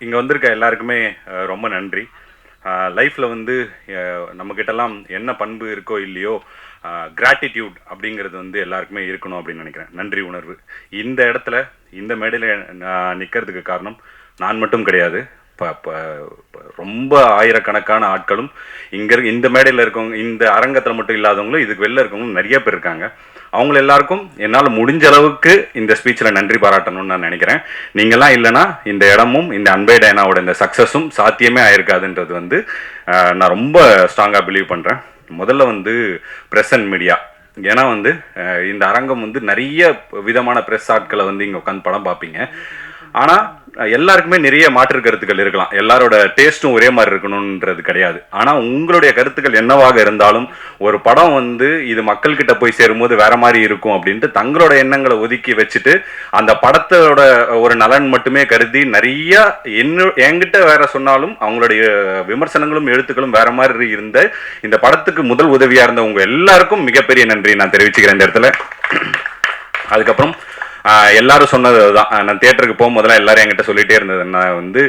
இங்கே வந்திருக்க எல்லாருக்குமே ரொம்ப நன்றி. லைஃப்பில் வந்து நம்மக்கிட்டலாம் என்ன பண்பு இருக்கோ இல்லையோ, கிராட்டிடியூட் அப்படிங்கிறது வந்து எல்லாருக்குமே இருக்கணும் அப்படின்னு நினைக்கிறேன். நன்றி உணர்வு. இந்த இடத்துல இந்த மேடையில் நான் நிற்கிறதுக்கு காரணம் நான் மட்டும் கிடையாது. ரொம்ப ஆயிரக்கணக்கான ஆட்களும் இந்த மேடையில் இருக்கவங்க, இந்த அரங்கத்தில் மட்டும் இல்லாதவங்களும் இதுக்கு வெளில இருக்கவங்களும் நிறைய பேர் இருக்காங்க. அவங்க எல்லாருக்கும் என்னால் முடிஞ்ச அளவுக்கு இந்த ஸ்பீச்சில் நன்றி பாராட்டணும்னு நான் நினைக்கிறேன். நீங்கள்லாம் இல்லைன்னா இந்த இடமும் இந்த அன்பே டயனாவோட இந்த சக்ஸஸும் சாத்தியமே ஆயிருக்காதுன்றது வந்து நான் ரொம்ப ஸ்ட்ராங்காக பிலீவ் பண்ணுறேன். முதல்ல வந்து ப்ரெஸ் அண்ட் மீடியா. ஏன்னா வந்து இந்த அரங்கம் வந்து நிறைய விதமான ப்ரெஸ் ஆட்களை வந்து இங்கே உட்காந்து படம் பார்ப்பீங்க. ஆனால் எல்லாருக்குமே நிறைய மாற்று கருத்துக்கள் இருக்கலாம். எல்லாரோட டேஸ்ட்டும் ஒரே மாதிரி இருக்கணும்ன்றது கிடையாது. ஆனால் உங்களுடைய கருத்துக்கள் என்னவாக இருந்தாலும் ஒரு படம் வந்து இது மக்கள்கிட்ட போய் சேரும்போது வேற மாதிரி இருக்கும் அப்படின்ட்டு தங்களோட எண்ணங்களை ஒதுக்கி வச்சுட்டு அந்த படத்தோட ஒரு நலன் மட்டுமே கருதி நிறைய என்கிட்ட வேற சொன்னாலும் அவங்களுடைய விமர்சனங்களும் எழுத்துக்களும் வேற மாதிரி இருந்த இந்த படத்துக்கு முதல் உதவியா இருந்த உங்க எல்லாருக்கும் மிகப்பெரிய நன்றி நான் தெரிவிச்சுக்கிறேன் இந்த இடத்துல. அதுக்கப்புறம் எல்லாரும் சொன்னது தான். நான் தியேட்டருக்கு போகும்போதெல்லாம் எல்லாரும் என்கிட்ட சொல்லிட்டே இருந்தது, நான் வந்து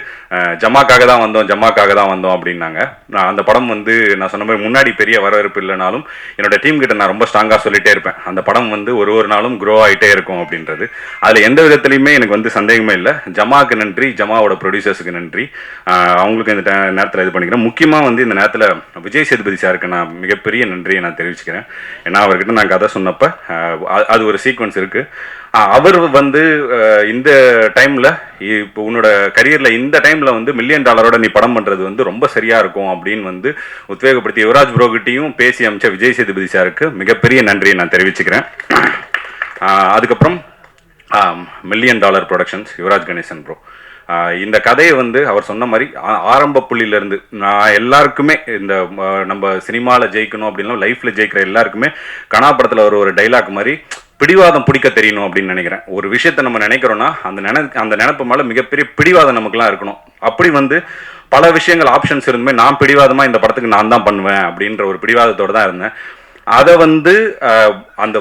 ஜமாக்காக தான் வந்தோம் அப்படின்னாங்க. நான் அந்த படம் வந்து நான் சொன்ன மாதிரி முன்னாடி பெரிய வரவேற்பு இல்லைனாலும் என்னோட டீம் கிட்ட நான் ரொம்ப ஸ்ட்ராங்காக சொல்லிட்டே இருப்பேன், அந்த படம் வந்து ஒரு நாளும் க்ரோ ஆகிட்டே இருக்கும் அப்படின்றது. அதில் எந்த விதத்துலையுமே எனக்கு வந்து சந்தேகமே இல்லை. ஜமாவுக்கு நன்றி, ஜமாவோட ப்ரொடியூசர்ஸுக்கு நன்றி. அவங்களுக்கு இந்த நேரத்தில் இது பண்ணிக்கிறேன். முக்கியமாக வந்து இந்த நேரத்தில் விஜய் சேதுபதி சாருக்கு நான் மிகப்பெரிய நன்றியை நான் தெரிவிச்சுக்கிறேன். ஏன்னா அவர்கிட்ட நான் கதை சொன்னப்போ அது ஒரு சீக்வன்ஸ் இருக்குது. அவர் வந்து இந்த டைமில் இப்போ உன்னோட கரியரில் இந்த டைமில் வந்து $1 மில்லியன் நீ படம் பண்ணுறது வந்து ரொம்ப சரியாக இருக்கும் அப்படின்னு வந்து உத்வேகப்படுத்தி யுவராஜ் ப்ரோகிட்டையும் பேசி அமைச்ச விஜய் சேதுபதி சாருக்கு மிகப்பெரிய நன்றியை நான் தெரிவிச்சுக்கிறேன். அதுக்கப்புறம் $1 million productions Yuvaraj Ganesan bro. இந்த கதையை வந்து அவர் சொன்ன மாதிரி ஆரம்ப புள்ளியிலேருந்து நான் எல்லாருக்குமே இந்த நம்ம சினிமாவில் ஜெயிக்கணும் அப்படின்னா லைஃப்பில் ஜெயிக்கிற எல்லாருக்குமே கனா படத்தில் ஒரு டைலாக் மாதிரி பிடிவாதம் பிடிக்க தெரியணும் அப்படின்னு நினைக்கிறேன். ஒரு விஷயத்தை நம்ம நினைக்கிறோன்னா அந்த நினைப்பு மேலே மிகப்பெரிய பிடிவாதம் நமக்குலாம் இருக்கணும். அப்படி வந்து பல விஷயங்கள் ஆப்ஷன்ஸ் இருந்துமே நான் பிடிவாதமாக இந்த படத்துக்கு நான் தான் பண்ணுவேன் அப்படின்ற ஒரு பிடிவாதத்தோடு தான் இருந்தேன். அதை வந்து அந்த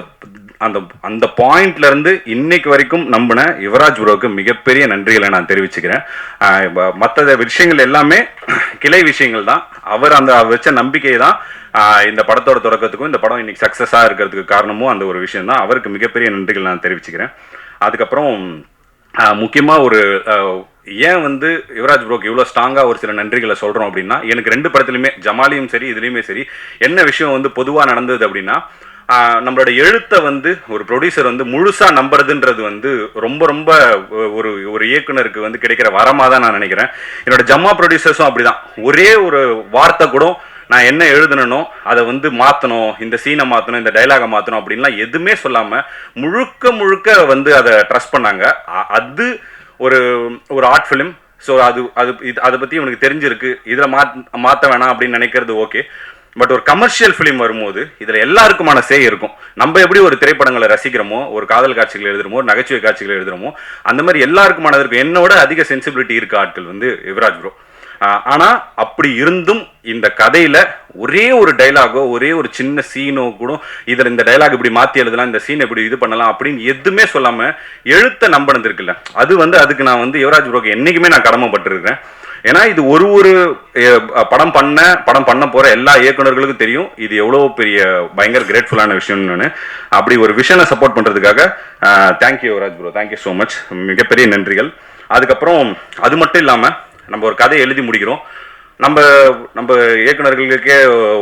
அந்த அந்த பாயிண்ட்ல இருந்து இன்னைக்கு வரைக்கும் நம்பின யுவராஜ் ப்ரோவுக்கு மிகப்பெரிய நன்றிகளை நான் தெரிவிச்சுக்கிறேன். மற்ற விஷயங்கள் எல்லாமே கிளை விஷயங்கள் தான். அவர் அந்த வச்ச நம்பிக்கை தான் இந்த படத்தோட தொடக்கத்துக்கும் இந்த படம் இன்னைக்கு சக்ஸஸாக இருக்கிறதுக்கு காரணமும் அந்த ஒரு விஷயம் தான். அவருக்கு மிகப்பெரிய நன்றிகள் நான் தெரிவிச்சுக்கிறேன். அதுக்கப்புறம் முக்கியமாக ஏன் வந்து யுவராஜ் ப்ரோக்கு இவ்வளோ ஸ்ட்ராங்காக ஒரு சில நன்றிகளை சொல்கிறோம் அப்படின்னா, எனக்கு 2 படத்துலையுமே ஜமாலியும் சரி இதுலேயுமே சரி என்ன விஷயம் வந்து பொதுவாக நடந்தது அப்படின்னா, நம்மளோட எழுத்தை வந்து ஒரு ப்ரொடியூசர் வந்து முழுசாக நம்புறதுன்றது வந்து ரொம்ப ரொம்ப ஒரு இயக்குனருக்கு வந்து கிடைக்கிற வரமாக தான் நான் நினைக்கிறேன். என்னோட ஜமா ப்ரொடியூசர்ஸும் அப்படிதான். ஒரே ஒரு வார்த்தை கூட நான் என்ன எழுதணும் அதை வந்து மாற்றணும், இந்த சீனை மாற்றணும், இந்த டைலாகை மாற்றணும் அப்படின்லாம் எதுவுமே சொல்லாமல் முழுக்க வந்து அதை ட்ரஸ்ட் பண்ணாங்க. அது ஒரு ஆர்ட் ஃபிலிம். ஸோ அதை பற்றி இவனுக்கு தெரிஞ்சிருக்கு, இதில் மாற்ற வேணாம் அப்படின்னு நினைக்கிறது ஓகே. பட் ஒரு கமர்ஷியல் ஃபிலிம் வரும்போது இதில் எல்லாருக்குமான சே இருக்கும். நம்ம எப்படி ஒரு திரைப்படங்களை ரசிக்கிறோமோ, ஒரு காதல் காட்சிகள் எழுதுறோமோ, ஒரு நகைச்சுவை காட்சிகள் எழுதுறோமோ, அந்த மாதிரி எல்லாருக்குமானது இருக்கும். என்னோட அதிக சென்சிபிலிட்டி இருக்க ஆட்கள் வந்து யுவராஜ் ப்ரோ. ஆனால் அப்படி இருந்தும் இந்த கதையில் ஒரே ஒரு டைலாகோ ஒரே ஒரு சின்ன சீனோ கூட இதில் இந்த டைலாக் இப்படி மாற்றி எழுதலாம், இந்த சீன் இப்படி இது பண்ணலாம் அப்படின்னு எதுவுமே சொல்லாமல் எழுத்த நம்பினது இருக்குல்ல, அது வந்து அதுக்கு நான் வந்து யுவராஜ் ப்ரோக்கு என்றைக்குமே நான் கடமைப்பட்டிருக்கிறேன். ஏன்னா இது ஒரு படம் பண்ண போற எல்லா இயக்குநர்களுக்கும் தெரியும் இது எவ்வளோ பெரிய பயங்கர கிரேட்ஃபுல்லான விஷயம்னு. அப்படி ஒரு விஷனை சப்போர்ட் பண்றதுக்காக thank you Yuvaraj bro, thank you so much, மிகப்பெரிய நன்றிகள். அதுக்கப்புறம் அது மட்டும் இல்லாமல் நம்ம ஒரு கதையை எழுதி முடிக்கிறோம். நம்ம இயக்குநர்களுக்கே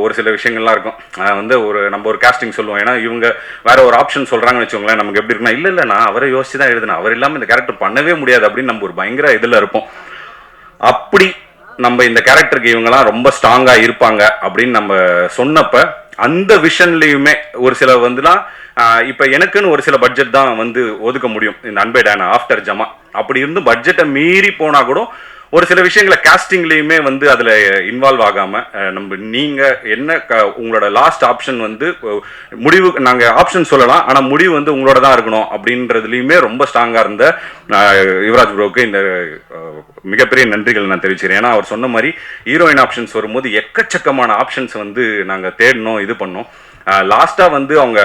ஒரு சில விஷயங்கள்லாம் இருக்கும். வந்து நம்ம ஒரு காஸ்டிங் சொல்லுவோம். ஏன்னா இவங்க வேற ஒரு ஆப்ஷன் சொல்றாங்கன்னு வச்சுக்கோங்களேன், நமக்கு எப்படி இருக்குன்னா இல்லை நான் அவரை யோசிச்சு தான் எழுதுனேன், அவர் இல்லாமல் இந்த கேரக்டர் பண்ணவே முடியாது அப்படின்னு நம்ம ஒரு பயங்கர இதில் இருப்போம். அப்படி நம்ம இந்த கேரக்டருக்கு இவங்கெல்லாம் ரொம்ப ஸ்ட்ராங்காக இருப்பாங்க அப்படின்னு நம்ம சொன்னப்ப அந்த விஷன்லையுமே ஒரு சில வந்துலாம் இப்போ எனக்குன்னு ஒரு சில பட்ஜெட் தான் வந்து ஒதுக்க முடியும் இந்த அன்பே டயனா ஆஃப்டர் ஜமா. அப்படி இருந்தும் பட்ஜெட்டை மீறி போனால் கூட ஒரு சில விஷயங்களை காஸ்டிங்லேயுமே வந்து அதில் இன்வால்வ் ஆகாமல் நீங்கள் என்ன உங்களோட லாஸ்ட் ஆப்ஷன் வந்து முடிவு, நாங்கள் ஆப்ஷன் சொல்லலாம் ஆனால் முடிவு வந்து உங்களோட தான் இருக்கணும் அப்படின்றதுலையுமே ரொம்ப ஸ்ட்ராங்காக இருந்த யுவராஜ் ப்ரோவுக்கு இந்த மிகப்பெரிய நன்றிகள் நான் தெரிவிச்சுக்கிறேன். ஏன்னா அவர் சொன்ன மாதிரி ஹீரோயின் ஆப்ஷன்ஸ் வரும்போது எக்கச்சக்கமான ஆப்ஷன்ஸ் வந்து நாங்கள் தேடினோம், இது பண்ணோம். லாஸ்ட்டாக வந்து அவங்க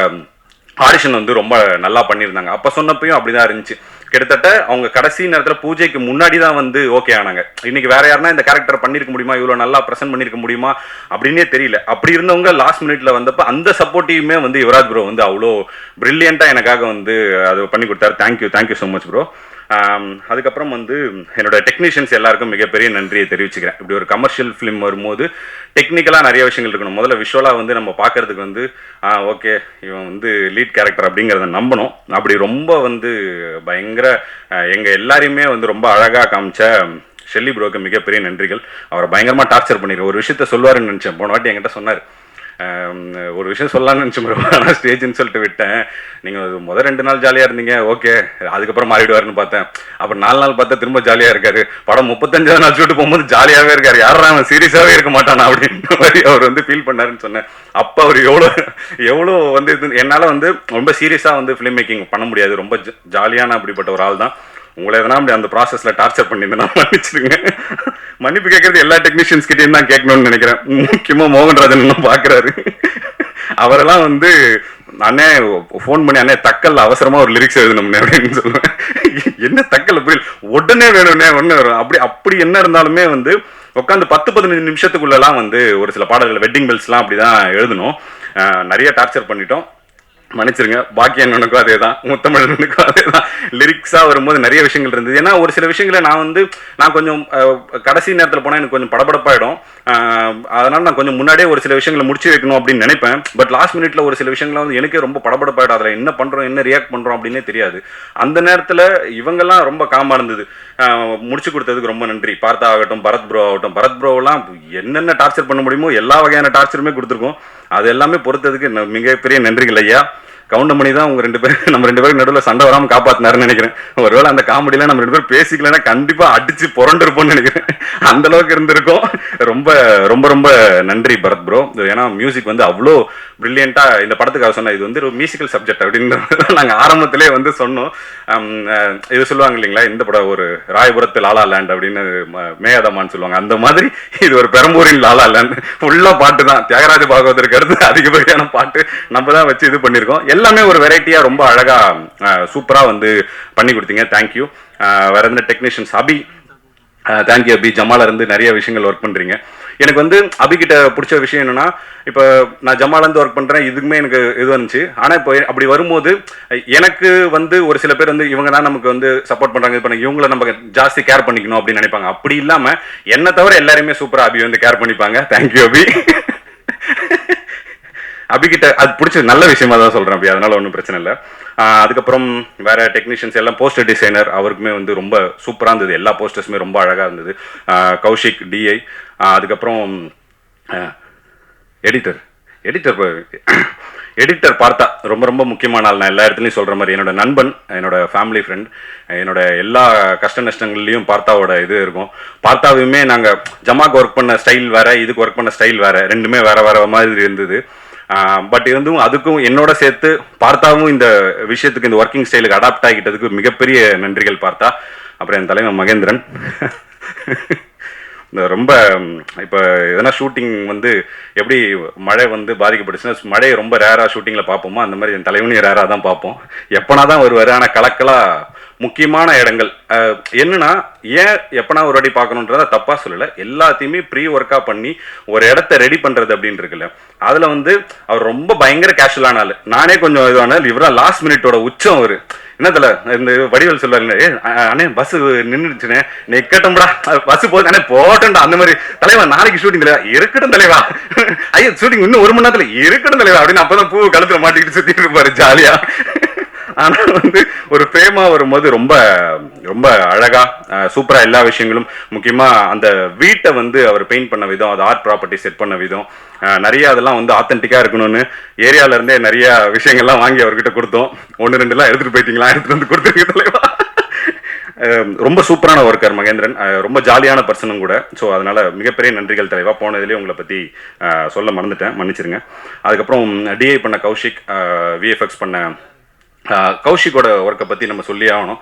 ஆடிஷன் வந்து ரொம்ப நல்லா பண்ணியிருந்தாங்க. அப்போ சொன்னப்பையும் அப்படிதான் இருந்துச்சு. கிட்டத்தட்ட அவங்க கடைசி நேரத்தில் பூஜைக்கு முன்னாடி தான் வந்து ஓகே ஆனாங்க. இன்னைக்கு வேற யாருன்னா இந்த கேரக்டர் பண்ணியிருக்க முடியுமா, இவ்வளோ நல்லா ப்ரெசென்ட் பண்ணியிருக்க முடியுமா அப்படின்னே தெரியல. அப்படி இருந்தவங்க லாஸ்ட் மினிட்ல வந்தப்போ அந்த சப்போர்ட்டிவுமே வந்து யுவராஜ் ப்ரோ வந்து அவ்வளோ பிரில்லியண்ட்டாக எனக்காக வந்து அதை பண்ணி கொடுத்தாரு. Thank you so much bro. அதுக்கப்புறம் வந்து என்னோட டெக்னீஷியன்ஸ் எல்லாருக்கும் மிகப்பெரிய நன்றியை தெரிவிச்சுக்கிறேன். இப்படி ஒரு கமர்ஷியல் ஃபிலிம் வரும்போது டெக்னிக்கலாக நிறைய விஷயங்கள் இருக்கணும். முதல்ல விஷுவலாக வந்து நம்ம பார்க்கறதுக்கு வந்து ஓகே இவன் வந்து லீட் கேரக்டர் அப்படிங்கிறத நம்பணும். அப்படி ரொம்ப வந்து பயங்கர எங்கள் எல்லாரையுமே வந்து ரொம்ப அழகாக காமிச்ச ஷெல்லி ப்ரோக்கு மிகப்பெரிய நன்றிகள். அவரை பயங்கரமாக டார்ச்சர் பண்ணியிருக்கேன். ஒரு விஷயத்த சொல்லுவாருன்னு நினச்சேன், போன வாட்டி என்கிட்ட சொன்னார். ஒரு விஷயம் சொல்லலாம்னு நினச்சேன் ப்ரோ, ஆனால் ஸ்டேஜ்னு சொல்லிட்டு விட்டேன். நீங்கள் முதல் 2 நாள் ஜாலியாக இருந்தீங்க, ஓகே அதுக்கப்புறம் மாறிடுவாருன்னு பார்த்தேன். அப்புறம் 4 நாள் பார்த்தா திரும்ப ஜாலியாக இருக்காரு. படம் 35ஆவது நாள் ஷூட்டு போகும்போது ஜாலியாகவே இருக்காரு. யாரா அவன் சீரியஸாகவே இருக்க மாட்டானா அப்படின்ற மாதிரி அவர் வந்து ஃபீல் பண்ணாருன்னு சொன்னேன். அப்போ அவர் எவ்வளோ வந்து இது என்னால் வந்து ரொம்ப சீரியஸாக வந்து ஃபிலிம் மேக்கிங் பண்ண முடியாது. ரொம்ப ஜாலியான அப்படிப்பட்ட ஒரு ஆள் தான். உங்களை எதனா அப்படி அந்த ப்ராசஸில் டார்ச்சர் பண்ணியிருந்தேன், மன்னிச்சிருங்க. மன்னிப்பு கேட்கறது எல்லா டெக்னீஷியன்ஸ் கிட்டேயும் தான் கேட்கணும்னு நினைக்கிறேன். முக்கியமாக மோகன்ராஜன் இன்னும் பார்க்குறாரு. அவரெல்லாம் வந்து அண்ணே ஃபோன் பண்ணி அண்ணே தக்கல்ல அவசரமாக ஒரு லிரிக்ஸ் எழுதணும்னே அப்படின்னு சொல்லுவேன். என்ன தக்கல்ல புரியல, உடனே வேணும்னே ஒன்று வரும். அப்படி என்ன இருந்தாலுமே வந்து உட்காந்து 10-15 நிமிஷத்துக்குள்ளெல்லாம் வந்து ஒரு சில பாடல்கள் வெட்டிங் பெல்ஸ்லாம் அப்படி தான் எழுதணும். நிறைய டார்ச்சர் பண்ணிட்டோம், மன்னிச்சிருங்க. பாக்கியனுக்கும் அதே தான், முத்தமிழனுக்கும் அதே தான். லிரிக்ஸாக வரும்போது நிறைய விஷயங்கள் இருந்தது. ஏன்னா ஒரு சில விஷயங்களை நான் கொஞ்சம் கடைசி நேரத்தில் போனால் எனக்கு கொஞ்சம் படபடப்பாயிடும். அதனால் நான் கொஞ்சம் முன்னாடியே ஒரு சில விஷயங்களை முடிச்சு வைக்கணும் அப்படின்னு நினைப்பேன். பட் லாஸ்ட் மினிட்ல ஒரு சில விஷயங்களை வந்து எனக்கே ரொம்ப படபடப்பாயிடும். அதில் என்ன பண்ணுறோம், என்ன ரியாக்ட் பண்ணுறோம் அப்படின்னே தெரியாது. அந்த நேரத்தில் இவங்கெல்லாம் ரொம்ப காமாக இருந்தது. முடிச்சு கொடுத்ததுக்கு ரொம்ப நன்றி. பார்த்தா ஆகட்டும், பரத் ப்ரோ ஆகட்டும். பரத் ப்ரோவெல்லாம் என்னென்ன டார்ச்சர் பண்ண முடியுமோ எல்லா வகையான டார்ச்சருமே கொடுத்துருக்கோம். அது எல்லாமே பொறுத்ததுக்கு மிகப்பெரிய நன்றிகள் ஐயா. கவுண்டமணி தான் நம்ம 2 பேருக்கு நடுவில் சண்டை வராமல் காப்பாத்தினாருன்னு நினைக்கிறேன். ஒருவேளை அந்த காமெடியில நம்ம 2 பேரும் பேசிக்கலன்னா கண்டிப்பா அடிச்சு புரண்டிருப்போம்னு நினைக்கிறேன். அந்த அளவுக்கு இருந்திருக்கும். ரொம்ப ரொம்ப ரொம்ப நன்றி பரத் ப்ரோ. ஏன்னா மியூசிக் வந்து அவ்வளோ பிரில்லியண்டா இந்த படத்துக்காக சொன்னா இது வந்து ஒரு மியூசிக்கல் சப்ஜெக்ட் அப்படின்னு நாங்கள் ஆரம்பத்திலே வந்து சொன்னோம். இது சொல்லுவாங்க இல்லைங்களா, இந்த படம் ஒரு ராயபுரத்து லாலா லேண்ட் அப்படின்னு மேயாதமான்னு சொல்லுவாங்க. அந்த மாதிரி இது ஒரு பெரம்பூரின் லாலா லேண்ட். ஃபுல்லா பாட்டு தான். தியாகராஜ பாகவதற்கு அடுத்து அதிகப்படியான பாட்டு நம்ம தான் வச்சு இது பண்ணியிருக்கோம். எல்லாமே ஒரு வெரைட்டியா ரொம்ப அழகா சூப்பரா வந்து பண்ணி கொடுத்தீங்க. தேங்க்யூ. வேற எந்த டெக்னீஷியன்ஸ் அபி, தேங்க்யூ அபி. ஜமால இருந்து நிறைய விஷயங்கள் ஒர்க் பண்றீங்க. எனக்கு வந்து அபிகிட்ட பிடிச்ச விஷயம் என்னன்னா, இப்போ நான் ஜமால இருந்து ஒர்க் பண்றேன், இதுக்குமே எனக்கு இது வந்துச்சு. ஆனா இப்போ அப்படி வரும்போது எனக்கு வந்து ஒரு சில பேர் வந்து இவங்க தான் நமக்கு வந்து சப்போர்ட் பண்றாங்க, இது பண்ண இவங்களை நம்ம ஜாஸ்தி கேர் பண்ணிக்கணும் அப்படின்னு நினைப்பாங்க. அப்படி இல்லாம என்ன தவிர எல்லாருமே சூப்பரா அபி வந்து கேர் பண்ணிப்பாங்க. தேங்க்யூ அபி. அபிகிட்ட அது பிடிச்ச நல்ல விஷயமா தான் சொல்றேன் அபி, அதனால ஒன்றும் பிரச்சனை இல்லை. அதுக்கப்புறம் வேற டெக்னீஷியன்ஸ் எல்லாம், போஸ்டர் டிசைனர் அவருக்குமே வந்து ரொம்ப சூப்பராக இருந்தது. எல்லா போஸ்டர்ஸுமே ரொம்ப அழகாக இருந்தது. கௌஷிக் டிஐ. அதுக்கப்புறம் எடிட்டர் பார்த்தா ரொம்ப ரொம்ப முக்கியமான ஆள். நான் எல்லா இடத்துலையும் சொல்கிற மாதிரி என்னோட நண்பன், என்னோட ஃபேமிலி ஃப்ரெண்ட், என்னோட எல்லா கஷ்ட நஷ்டங்கள்லையும் பார்த்தாவோட இது இருக்கும். பார்த்தாவுமே நாங்கள் ஜமாக்கு ஒர்க் பண்ண ஸ்டைல் வேற, இதுக்கு ஒர்க் பண்ண ஸ்டைல் வேற, ரெண்டுமே வேற வேற மாதிரி இருந்தது. பட் இருந்தும் அதுக்கும் என்னோட சேர்த்து பார்த்தாவும் இந்த விஷயத்துக்கு, இந்த ஒர்க்கிங் ஸ்டைலுக்கு அடாப்ட் ஆகிட்டதுக்கு மிகப்பெரிய நன்றிகள் பார்த்தா. அப்புறம் என் தலைவன் மகேந்திரன். இந்த ரொம்ப இப்போ எதனா ஷூட்டிங் வந்து எப்படி மழை வந்து பாதிக்கப்பட்டுச்சுன்னா, மழையை ரொம்ப ரேராக ஷூட்டிங்கில் பார்ப்போமோ அந்த மாதிரி என் தலைவனையும் ரேராக தான் பார்ப்போம். எப்போனா தான் வருவார். ஆனால் கலக்கலாக முக்கியமான இடங்கள் என்னன்னா, ஏன் எப்பனா ஒரு வாட்டி பார்க்கணுன்றத தப்பா சொல்லலை, எல்லாத்தையுமே ப்ரீ ஒர்க்காக பண்ணி ஒரு இடத்த ரெடி பண்ணுறது அப்படின்னு இருக்குல்ல, அதில் வந்து அவர் ரொம்ப பயங்கர கேஷுவலான ஆள். நானே கொஞ்சம் இதுவான இவராக லாஸ்ட் மினிட்டோட உச்சம் அவர் என்னத்துல இந்த வடிவல் சொல்லுவாங்க, அண்ணே பஸ் நின்றுச்சுனே நிக்கட்டும்டா, பஸ் போகுது அண்ணே போட்டா, அந்த மாதிரி தலைவா நாளைக்கு ஷூட்டிங் தலைவா இருக்கட்டும் தலைவா, ஐயா ஷூட்டிங் இன்னும் 1 மணி நேரத்துல இருக்கட்டும் தலைவா அப்படின்னு அப்பதான் பூ கழுத்துல மாட்டிக்கிட்டு சுத்திட்டு இருப்பாரு ஜாலியா. ஆனா வந்து ஒரு பிரேமா வரும்போது ரொம்ப ரொம்ப அழகா சூப்பரா எல்லா விஷயங்களும், முக்கியமா அந்த வீட்டை வந்து அவர் பெயிண்ட் பண்ண விதம், அது ஆர்ட் ப்ராப்பர்ட்டி செட் பண்ண விதம், நிறைய அதெல்லாம் வந்து ஆத்தென்டிக்கா இருக்கணும்னு ஏரியால இருந்தே நிறைய விஷயங்கள்லாம் வாங்கி அவர்கிட்ட கொடுத்தோம். 1-2 எடுத்துட்டு போயிட்டீங்களா, எடுத்துட்டு வந்து கொடுத்துருக்கீங்க தலைவா. ரொம்ப சூப்பரான ஒர்க்கர் மகேந்திரன், ரொம்ப ஜாலியான பர்சனும் கூட. ஸோ அதனால மிகப்பெரிய நன்றிகள் தலைவா. போனதுலேயே உங்களை பற்றி சொல்ல மறந்துட்டேன், மன்னிச்சிருங்க. அதுக்கப்புறம் டிஐ பண்ண கௌஷிக், விஎஃப்எக்ஸ் பண்ண கௌஷிக்கோட ஒர்க்கை பற்றி நம்ம சொல்லி ஆகணும்.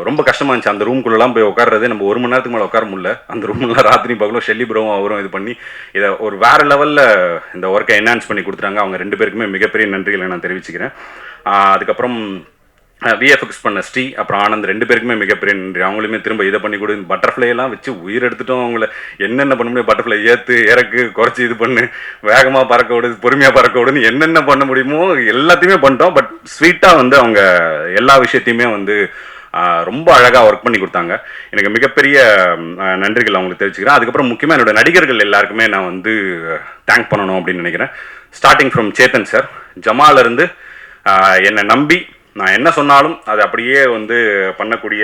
ரொம்ப கஷ்டமாக இருந்துச்சு அந்த ரூம்குள்ளெல்லாம் போய் உட்கார்றது. நம்ம 1 மணி நேரத்துக்கு மேலே உட்கார முடியல அந்த ரூம்லாம். ராத்திரி பகலும் ஷெல்லி ப்ரோவும் அவரும் இது பண்ணி இதை ஒரு வேறு லெவலில் இந்த ஒர்க்கை என்ஹான்ஸ் பண்ணி கொடுத்துட்டாங்க. அவங்க 2 பேருக்குமே மிகப்பெரிய நன்றிகளை நான் தெரிவிச்சுக்கிறேன். அதுக்கப்புறம் விஎஃப்எக்ஸ் பண்ண ஸ்ரீ அப்புறம் ஆனந்த் 2 பேருக்குமே மிகப்பெரிய நன்றி. அவங்களுமே திரும்ப இதை பண்ணி கொடு, பட்டர்ஃப்ளை எல்லாம் வச்சு உயிர் எடுத்துட்டோம். அவங்கள என்னென்ன பண்ண முடியும், பட்டர்ஃப்ளை ஏற்று இறக்கு குறைச்சி இது பண்ணு, வேகமாக பறக்க விடு, பொறுமையாக பறக்க விடுன்னு என்னென்ன பண்ண முடியுமோ எல்லாத்தையுமே பண்ணிட்டோம். பட் ஸ்வீட்டாக வந்து அவங்க எல்லா விஷயத்தையுமே வந்து ரொம்ப அழகாக ஒர்க் பண்ணி கொடுத்தாங்க. எனக்கு மிகப்பெரிய நன்றிகள் அவங்களுக்கு தெரிவிச்சுக்கிறேன். அதுக்கப்புறம் முக்கியமாக என்னோட நடிகர்கள் எல்லாருக்குமே நான் வந்து தேங்க் பண்ணணும் அப்படின்னு நினைக்கிறேன். ஸ்டார்டிங் ஃப்ரம் சேத்தன் சார், ஜமாலிருந்து என்னை நம்பி நான் என்ன சொன்னாலும் அதை அப்படியே வந்து பண்ணக்கூடிய,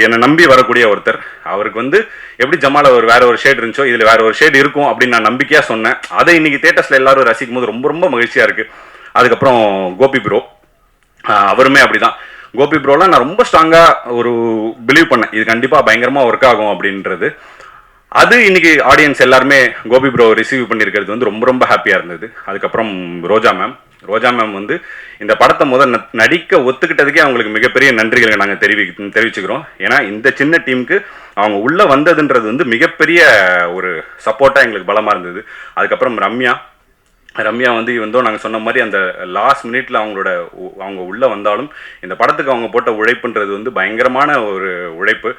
என்னை நம்பி வரக்கூடிய ஒருத்தர். அவருக்கு வந்து எப்படி ஜமால ஒரு வேற ஒரு ஷேட் இருந்துச்சோ இதில் வேற ஒரு ஷேட் இருக்கும் அப்படின்னு நான் நம்பிக்கையாக சொன்னேன். அதை இன்னைக்கு தேட்டர்ஸில் எல்லாரும் ரசிக்கும் போது ரொம்ப ரொம்ப மகிழ்ச்சியாக இருக்குது. அதுக்கப்புறம் கோபி ப்ரோ, அவருமே அப்படிதான். கோபி ப்ரோலாம் நான் ரொம்ப ஸ்ட்ராங்காக ஒரு பிலீவ் பண்ணேன், இது கண்டிப்பாக பயங்கரமாக ஒர்க் ஆகும் அப்படின்றது. அது இன்னைக்கு ஆடியன்ஸ் எல்லாருமே கோபி ப்ரோ ரிசீவ் பண்ணியிருக்கிறது வந்து ரொம்ப ரொம்ப ஹாப்பியாக இருந்தது. அதுக்கப்புறம் ரோஜா மேம் வந்து இந்த படத்தை நடிக்க ஒத்துக்கிட்டதுக்கே அவங்களுக்கு மிகப்பெரிய நன்றிகளை நாங்கள் தெரிவிச்சுக்கிறோம். ஏன்னா இந்த சின்ன டீமுக்கு அவங்க உள்ளே வந்ததுன்றது வந்து மிகப்பெரிய ஒரு சப்போர்ட்டாக எங்களுக்கு பலமாக இருந்தது. அதுக்கப்புறம் ரம்யா வந்து நாங்கள் சொன்ன மாதிரி அந்த லாஸ்ட் மினிட்ல அவங்க உள்ளே வந்தாலும் இந்த படத்துக்கு அவங்க போட்ட உழைப்புன்றது வந்து பயங்கரமான ஒரு உழைப்பு.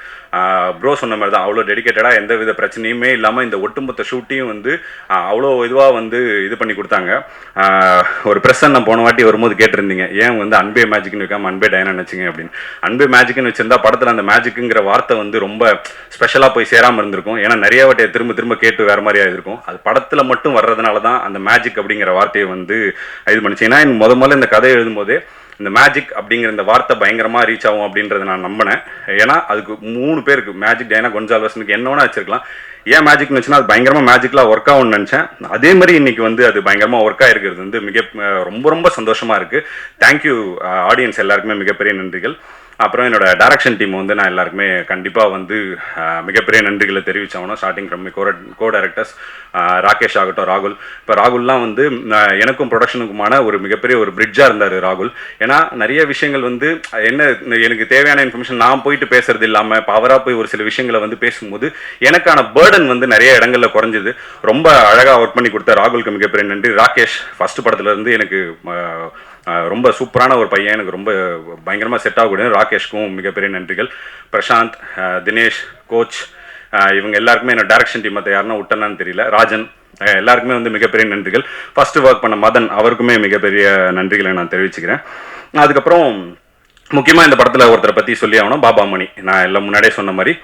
ப்ரோ சொன்ன மாதிரி தான், அவ்வளோ டெடிக்கேட்டடாக எந்த வித பிரச்சனையுமே இல்லாமல் இந்த ஒட்டுமொத்த ஷூட்டையும் வந்து அவ்வளோ இதுவாக வந்து இது பண்ணி கொடுத்தாங்க. ஒரு ப்ரெஸ்ஸை நான் போன வாட்டி வரும்போது கேட்டிருந்தீங்க, ஏன் வந்து அன்பே மேஜிக்னு வைக்காம அன்பே டைனா நினச்சிங்க அப்படின்னு. அன்பே மேஜிக்னு வச்சிருந்தா படத்தில் அந்த மேஜிக்குங்கிற வார்த்தை வந்து ரொம்ப ஸ்பெஷலாக போய் சேராமல் இருந்திருக்கும். ஏன்னா நிறைய வாட்டியை திரும்ப கேட்டு வேறு மாதிரியாக இருக்கும். அது படத்தில் மட்டும் வர்றதுனால தான் அந்த மேஜிக் அப்படிங்கிற வார்த்தையை வந்து இது பண்ணிச்சு. ஏன்னா முதல்ல இந்த கதை எழுதும்போதே இந்த மேஜிக் அப்படிங்கிற இந்த வார்த்தை பயங்கரமாக ரீச் ஆகும் அப்படின்றத நான் நம்பினேன். ஏன்னா அதுக்கு 3 பேருக்கு மேஜிக் டைனா கொன்சால்வஸ்னுக்கு என்ன வேணா வச்சிருக்கலாம். ஏன் மேஜிக்னு வச்சுன்னா அது பயங்கரமாக மேஜிக்லாம் ஒர்க் ஆகும்னு நினச்சேன். அதே மாதிரி இன்னைக்கு வந்து அது பயங்கரமாக ஒர்க் ஆகிருக்கிறது வந்து ரொம்ப ரொம்ப சந்தோஷமாக இருக்குது. தேங்க்யூ ஆடியன்ஸ் எல்லாருக்குமே மிகப்பெரிய நன்றிகள். அப்புறம் என்னோட டைரக்ஷன் டீம் வந்து நான் எல்லாருக்குமே கண்டிப்பாக வந்து மிகப்பெரிய நன்றிகளை தெரிவிச்சாகணும். Starting from co directors Rakesh ஆகட்டும், ராகுல். இப்போ ராகுல்லாம் வந்து எனக்கும் ப்ரொடக்ஷனுக்குமான ஒரு மிகப்பெரிய ஒரு பிரிட்ஜாக இருந்தார் ராகுல். ஏன்னா நிறைய விஷயங்கள் வந்து எனக்கு தேவையான இன்ஃபர்மேஷன் நான் போயிட்டு பேசுறது இல்லாமல் இப்போ அவராக போய் ஒரு சில விஷயங்களை வந்து பேசும்போது எனக்கான பேர்டன் வந்து நிறைய இடங்களில் குறைஞ்சிது. ரொம்ப அழகாக ஒர்க் பண்ணி கொடுத்த ராகுலுக்கு மிகப்பெரிய நன்றி. ராகேஷ் ஃபர்ஸ்ட் படத்துலேருந்து எனக்கு ரொம்ப சூப்பரான ஒரு பையன், எனக்கு ரொம்ப பயங்கரமாக செட் ஆகக்கூடிய ராகேஷ்க்கும் மிகப்பெரிய நன்றிகள். பிரசாந்த், தினேஷ், கோச், இவங்க எல்லாருக்குமே என்னோட டைரக்ஷன் டீம் மற்ற யாருன்னா விட்டனான்னு தெரியல, ராஜன், எல்லாருக்குமே வந்து மிகப்பெரிய நன்றிகள். ஃபர்ஸ்ட் ஒர்க் பண்ண மதன், அவருக்குமே மிகப்பெரிய நன்றிகளை நான் தெரிவிச்சுக்கிறேன். அதுக்கப்புறம் முக்கியமாக இந்த படத்தில் ஒருத்தரை பற்றி சொல்லி ஆகணும், பாபா மணி. நான் எல்லாம் முன்னாடியே சொன்ன மாதிரி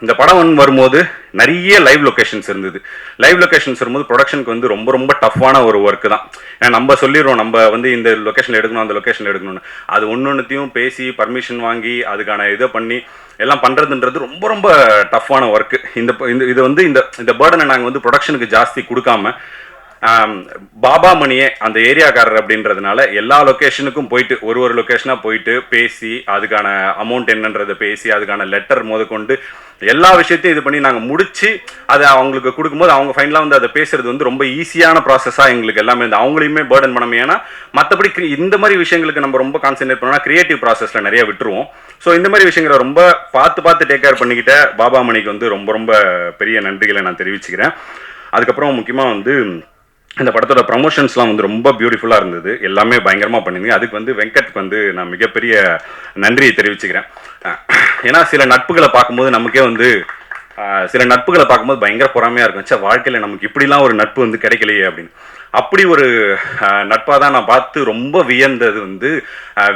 இந்த படம் வரும்போது நிறைய லைவ் லொக்கேஷன்ஸ் இருந்தது. லைவ் லொக்கேஷன்ஸ் வரும்போது ப்ரொடக்ஷனுக்கு வந்து ரொம்ப ரொம்ப டஃப்பான ஒரு ஒர்க்கு தான். ஏன்னா நம்ம சொல்லிடுறோம் நம்ம வந்து இந்த லொக்கேஷனில் எடுக்கணும் அந்த லொக்கேஷனில் எடுக்கணும்னு, அது ஒன்றுத்தையும் பேசி பர்மிஷன் வாங்கி அதுக்கான இதை பண்ணி எல்லாம் பண்ணுறதுன்றது ரொம்ப ரொம்ப டஃப்பான ஒர்க்கு. இது வந்து இந்த பேர்டனை நாங்கள் வந்து ப்ரொடக்ஷனுக்கு ஜாஸ்தி கொடுக்காம பாபா மணியே அந்த ஏரியாக்காரர் அப்படின்றதுனால எல்லா லொக்கேஷனுக்கும் போயிட்டு ஒரு லொக்கேஷனாக போயிட்டு பேசி அதுக்கான அமௌண்ட் என்னன்றதை பேசி அதுக்கான லெட்டர் முதற்கொண்டு எல்லா விஷயத்தையும் இது பண்ணி நாங்கள் முடிச்சு அதை அவங்களுக்கு கொடுக்கும்போது அவங்க ஃபைனலாக வந்து அதை பேசுறது வந்து ரொம்ப ஈஸியான ப்ராசஸாக எங்களுக்கு எல்லாமே வந்து அவங்களையுமே பேர்டன் பண்ணாமல். ஏன்னா மற்றபடி இந்த மாதிரி விஷயங்களுக்கு நம்ம ரொம்ப கான்சென்ட்ரேட் பண்ணோம்னா கிரியேட்டிவ் ப்ராசஸில் நிறைய விட்டுருவோம். ஸோ இந்த மாதிரி விஷயங்களை ரொம்ப பார்த்து டேக் கேர் பண்ணிக்கிட்ட பாபா மணிக்கு வந்து ரொம்ப ரொம்ப பெரிய நன்றிகளை நான் தெரிவிச்சுக்கிறேன். அதுக்கப்புறம் முக்கியமாக வந்து இந்த படத்தோட ப்ரமோஷன்ஸ்லாம் வந்து ரொம்ப பியூட்டிஃபுல்லாக இருந்தது, எல்லாமே பயங்கரமாக பண்ணிருந்தீங்க. அதுக்கு வந்து வெங்கட்க்கு வந்து நான் மிகப்பெரிய நன்றியை தெரிவிச்சுக்கிறேன். ஏன்னா சில நட்புகளை பார்க்கும்போது நமக்கே வந்து பயங்கர பொறாமையாக இருக்கும், சே வாழ்க்கையில் நமக்கு இப்படிலாம் ஒரு நட்பு வந்து கிடைக்கலையே அப்படின்னு. அப்படி ஒரு நட்பாக தான் நான் பார்த்து ரொம்ப வியந்தது வந்து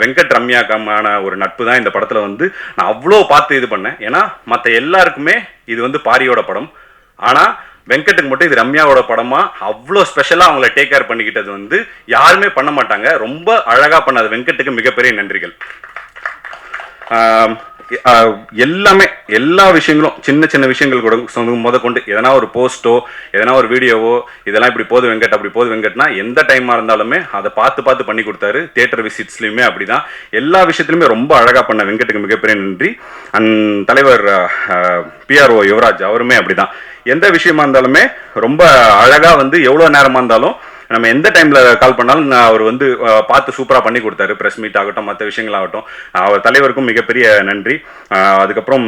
வெங்கட் ரம்யாக்கான ஒரு நட்பு தான் இந்த படத்தில் வந்து நான் அவ்வளோ பார்த்து இது பண்ணேன். ஏன்னா மற்ற எல்லாருக்குமே இது வந்து பாரியோட படம், ஆனால் வெங்கட்டுக்கு மட்டும் இது ரம்யாவோட படமா அவ்வளோ ஸ்பெஷலாக அவங்கள டேக் கேர் பண்ணிக்கிட்டது வந்து யாருமே பண்ண மாட்டாங்க. ரொம்ப அழகாக பண்ணது வெங்கட்டுக்கு மிகப்பெரிய நன்றிகள். எல்லாமே எல்லா விஷயங்களும் சின்ன விஷயங்கள் கூட முதற்கொண்டு எதனா ஒரு போஸ்ட்டோ எதனா ஒரு வீடியோவோ இதெல்லாம் இப்படி போது வெங்கட் அப்படி போது வெங்கட்னா எந்த டைமாக இருந்தாலுமே அதை பார்த்து பண்ணி கொடுத்தாரு. தியேட்டர் விசிட்ஸ்லையுமே அப்படிதான் எல்லா விஷயத்துலையுமே ரொம்ப அழகாக பண்ண வெங்கட்டுக்கு மிகப்பெரிய நன்றி. தலைவர் PRO யுவராஜ் அவருமே அப்படிதான் எந்த விஷயமா இருந்தாலுமே ரொம்ப அழகாக வந்து எவ்வளோ நேரமாக இருந்தாலும் நம்ம எந்த டைமில் கால் பண்ணாலும் அவர் வந்து பார்த்து சூப்பராக பண்ணி கொடுத்தாரு. ப்ரெஸ் மீட் ஆகட்டும் மற்ற விஷயங்களாகட்டும் அவர் தலைவருக்கும் மிகப்பெரிய நன்றி. அதுக்கப்புறம்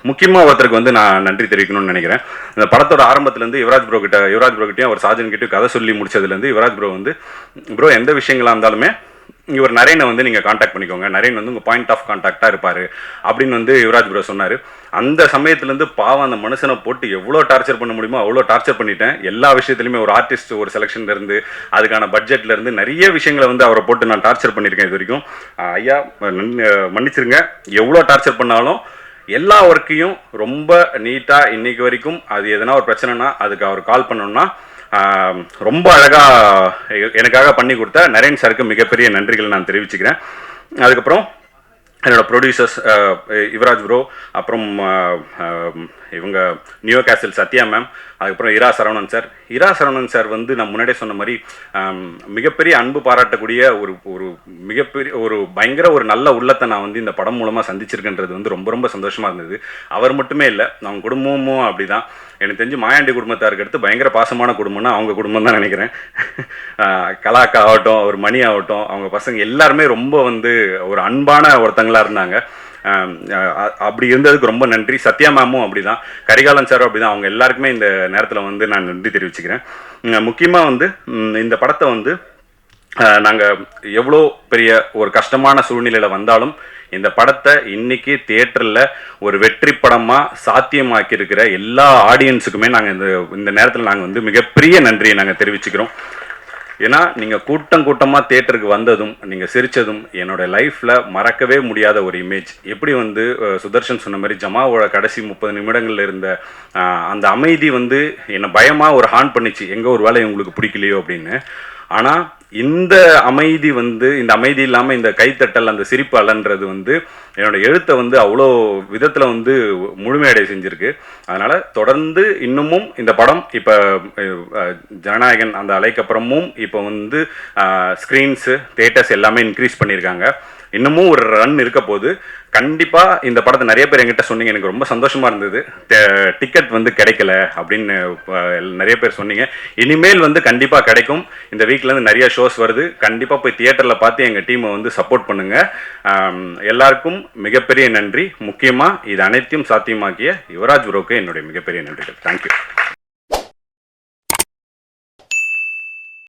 முக்கியமாக ஒருத்தருக்கு வந்து நான் நன்றி தெரிவிக்கணும்னு நினைக்கிறேன். இந்த படத்தோட ஆரம்பத்துலேருந்து யுவராஜ் ப்ரோக்கிட்டையும் அவர் சாஜன் கிட்டே கதை சொல்லி முடிச்சதுலேருந்து யுவராஜ் ப்ரோ வந்து ப்ரோ எந்த விஷயங்களாக இருந்தாலுமே இவர் நரேனை வந்து நீங்கள் காண்டாக்ட் பண்ணிக்கோங்க, நரேன் வந்து உங்கள் பாயிண்ட் ஆஃப் கான்டாக்டாக இருப்பார் அப்படின்னு வந்து யுவராஜ் ப்ரோ சொன்னார். அந்த சமயத்துலேருந்து பாவம் அந்த மனுஷனை போட்டு எவ்வளோ டார்ச்சர் பண்ண முடியுமோ அவ்வளோ டார்ச்சர் பண்ணிட்டேன். எல்லா விஷயத்துலையுமே ஒரு ஆர்டிஸ்ட் ஒரு செலெக்ஷன்லேருந்து அதுக்கான பட்ஜெட்லேருந்து நிறைய விஷயங்களை வந்து அவரை போட்டு நான் டார்ச்சர் பண்ணியிருக்கேன் இது வரைக்கும். ஐயா மன்னிச்சிருங்க, எவ்வளோ டார்ச்சர் பண்ணாலும் எல்லா ஒர்க்கையும் ரொம்ப நீட்டாக இன்னைக்கு வரைக்கும் அது எதனா ஒரு பிரச்சனைனா அதுக்கு அவர் கால் பண்ணோம்னா ரொம்ப அழகாக எனக்காக பண்ணி கொடுத்த நரேன் சாருக்கு மிகப்பெரிய நன்றிகளை நான் தெரிவிச்சுக்கிறேன். அதுக்கப்புறம் என்னோட ப்ரொடியூசர்ஸ் யுவராஜ் ப்ரோ, அப்புறம் இவங்க நியூ கேசல் சத்யா மேம், அதுக்கப்புறம் இரா சரவணன் சார் வந்து நான் முன்னாடியே சொன்ன மாதிரி மிகப்பெரிய அன்பு பாராட்டக்கூடிய ஒரு மிகப்பெரிய ஒரு பயங்கர ஒரு நல்ல உள்ளத்தை நான் வந்து இந்த படம் மூலமாக சந்திச்சிருக்கேன்றது வந்து ரொம்ப ரொம்ப சந்தோஷமாக இருந்தது. அவர் மட்டுமே இல்லை, அவங்க குடும்பமும் அப்படி தான். எனக்கு தெரிஞ்சு மாயாண்டி குடும்பத்தாருக்கு அடுத்து பயங்கர பாசமான குடும்பம்னா அவங்க குடும்பம் தான் நினைக்கிறேன். கலாக்கா ஆகட்டும், அவர் மணி ஆகட்டும், அவங்க பசங்க எல்லாருமே ரொம்ப வந்து ஒரு அன்பான ஒருத்தங்களாக இருந்தாங்க. அப்படி இருந்ததுக்கு ரொம்ப நன்றி. சத்யா மேமும் அப்படிதான், கரிகாலன் சாரும் அப்படிதான். அவங்க எல்லாருக்குமே இந்த நேரத்தில் வந்து நான் நன்றி தெரிவிச்சுக்கிறேன். முக்கியமாக வந்து இந்த படத்தை வந்து நாங்கள் எவ்வளோ பெரிய ஒரு கஷ்டமான சூழ்நிலையில் வந்தாலும் இந்த படத்தை இன்னைக்கு தியேட்டரில் ஒரு வெற்றி படமாக சாத்தியமாக்கி இருக்கிற எல்லா ஆடியன்ஸுக்குமே நாங்கள் இந்த நேரத்தில் நாங்கள் வந்து மிகப்பெரிய நன்றியை நாங்கள் தெரிவிச்சுக்கிறோம். ஏன்னா நீங்கள் கூட்டமாக தியேட்டருக்கு வந்ததும் நீங்கள் சிரித்ததும் என்னோட லைஃப்பில் மறக்கவே முடியாத ஒரு இமேஜ். எப்படி வந்து சுதர்ஷன் சொன்ன மாதிரி ஜமாவோட கடைசி 30 நிமிடங்களில் இருந்த அந்த அமைதி வந்து என்னை பயமாக ஒரு ஹார்ன் பண்ணிச்சு, எங்கே ஒரு வேலை உங்களுக்கு பிடிக்கலையோ அப்படின்னு. ஆனால் இந்த அமைதி வந்து இந்த அமைதி இல்லாமல் இந்த கைத்தட்டல் அந்த சிரிப்பு அலன்றது வந்து என்னோட எழுத்தை வந்து அவ்வளோ விதத்தில் வந்து முழுமையடை செஞ்சுருக்கு. அதனால் தொடர்ந்து இன்னமும் இந்த படம் இப்போ ஜனநாயகன் அந்த அலைக்கப்புறமும் இப்போ வந்து ஸ்க்ரீன்ஸு தியேட்டர்ஸ் எல்லாமே இன்க்ரீஸ் பண்ணியிருக்காங்க. இன்னமும் ஒரு ரன் இருக்க போது. கண்டிப்பாக இந்த படத்தை நிறைய பேர் என்கிட்ட சொன்னீங்க, எனக்கு ரொம்ப சந்தோஷமாக இருந்தது. டிக்கெட் வந்து கிடைக்கல அப்படின்னு நிறைய பேர் சொன்னீங்க. இனிமேல் வந்து கண்டிப்பாக கிடைக்கும். இந்த வீக்லேருந்து நிறைய ஷோஸ் வருது. கண்டிப்பாக போய் தியேட்டரில் பார்த்து எங்கள் டீமை வந்து சப்போர்ட் பண்ணுங்கள். எல்லாருக்கும் மிகப்பெரிய நன்றி. முக்கியமாக இது அனைத்தையும் சாத்தியமாக்கிய யுவராஜ் ப்ரோக்கு என்னுடைய மிகப்பெரிய நன்றிகள். தேங்க்யூ.